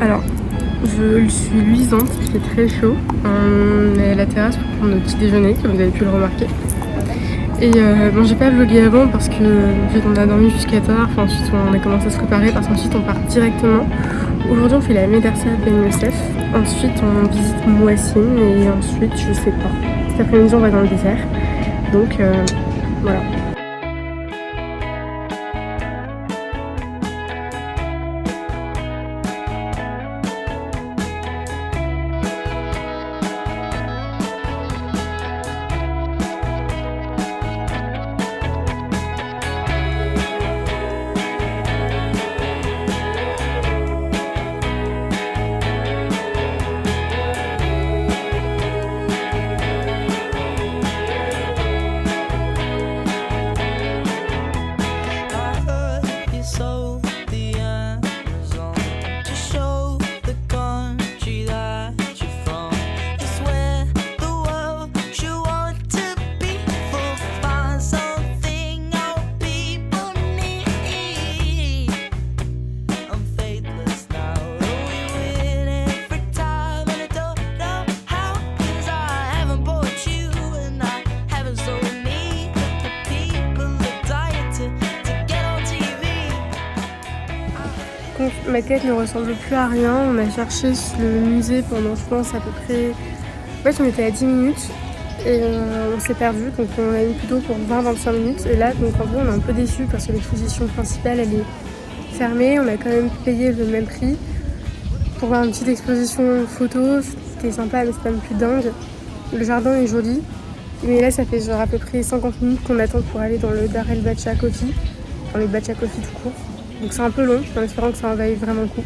Alors, je suis luisante, il fait très chaud. On est à la terrasse pour prendre notre petit déjeuner, comme vous avez pu le remarquer. Et bon, j'ai pas vlogué avant parce que ensuite on a dormi jusqu'à tard. Enfin, ensuite on a commencé à se préparer parce qu'ensuite on part directement. Aujourd'hui on fait la médersa à Ben Youssef. Ensuite on visite Mouassine et ensuite je sais pas. Cet après-midi on va dans le désert. Donc voilà. Ma tête ne ressemble plus à rien. On a cherché le musée pendant, je pense, à peu près... En fait, on était à 10 minutes et on s'est perdu. Donc, on a mis plutôt pour 20-25 minutes. Et là, donc, en vrai, on est un peu déçus parce que l'exposition principale, elle est fermée. On a quand même payé le même prix pour voir une petite exposition photo. C'était sympa, mais c'est quand même plus dingue. Le jardin est joli. Mais là, ça fait genre à peu près 50 minutes qu'on attend pour aller dans le Dar El Bacha Coffee. Enfin, le Bacha Coffee tout court. Donc c'est un peu long, en espérant que ça en vaille vraiment le coup.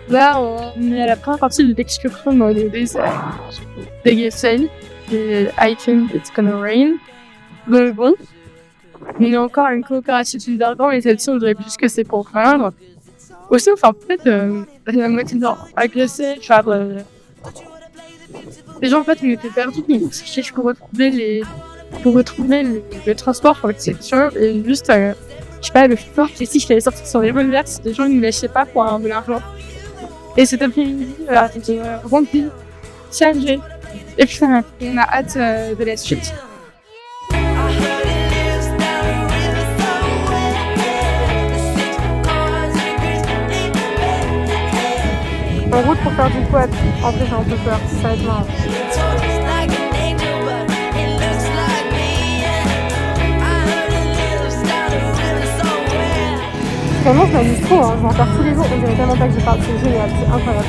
Là, on est à la première partie de l'excursion dans le désert de Geffen. Et I think it's gonna rain. Donc bon, on est encore une coopérative du Dardan et celle-ci, on dirait plus que c'est pour peindre. Aussi, enfin, peut-être la moitié nord agressée, les gens en fait, ils étaient perdus, ils cherchaient pour retrouver le transport pour l'exception et juste, je sais pas, le fort, et si je l'avais sorti sur les bonnes verses, les gens ils ne lâchaient pas pour avoir de l'argent. Et cet après-midi, c'était rempli, chargé. Et puis, on a hâte de la suite. En route pour faire du quad. En vrai, j'ai un peu peur, ça va être marrant. Vraiment, je m'amuse trop, hein. Je vais en faire tous les jours. On dirait tellement pas que je parle, c'est génial, c'est incroyable.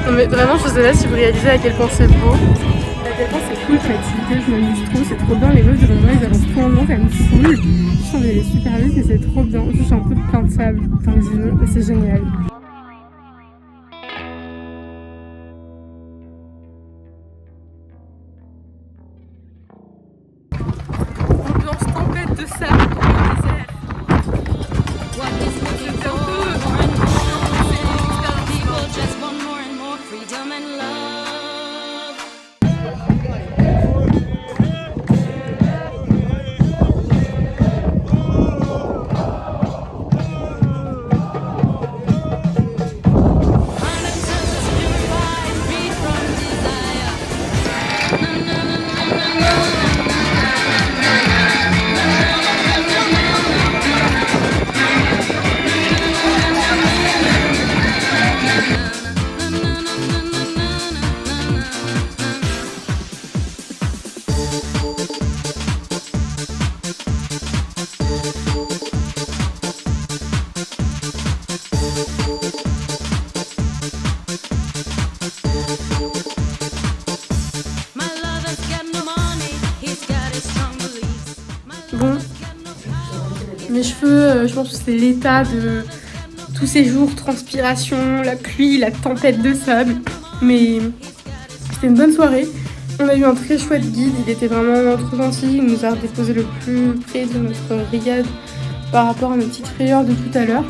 Non mais vraiment, je sais pas si vous réalisez à quel point c'est beau. À quel point c'est cool cette activité, je m'amuse trop, c'est trop bien. Les meufs devant moi, ils avancent trop lentement, ça me saoule. Je suis d'aller super vite et c'est trop bien. Je suis un peu plein de sable dans les yeux, mais c'est génial. Ambiance tempête de sable dans le désert. Mes cheveux, je pense que c'est l'état de tous ces jours, transpiration, la pluie, la tempête de sable. Mais c'était une bonne soirée. On a eu un très chouette guide, il était vraiment trop gentil. Il nous a déposé le plus près de notre Riyad par rapport à nos petites frayeurs de tout à l'heure.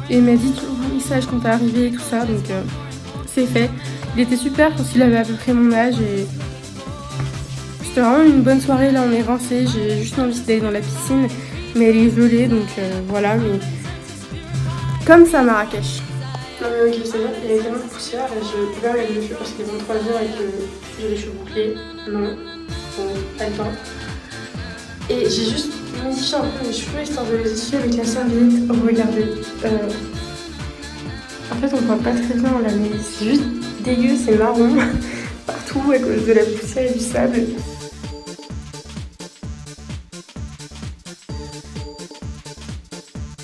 Et il m'a dit tout le message quand t'es arrivé et tout ça, donc c'est fait. Il était super parce qu'il avait à peu près mon âge et c'était vraiment une bonne soirée. Là on est rincés, j'ai juste envie d'aller dans la piscine, mais elle est gelée donc voilà. Mais comme ça Marrakech. Non mais ok, c'est-à-dire qu'il y avait tellement de poussière, là je pleure les cheveux parce qu'il est 23h et que j'ai les cheveux bouclés. Non, bon, pas le temps. Et j'ai juste modifié un peu mes cheveux histoire de les essuyer avec la serviette. Oh, regardez. En fait, on voit pas très bien là, mais c'est juste dégueu, c'est marron partout à cause de la poussière et du sable.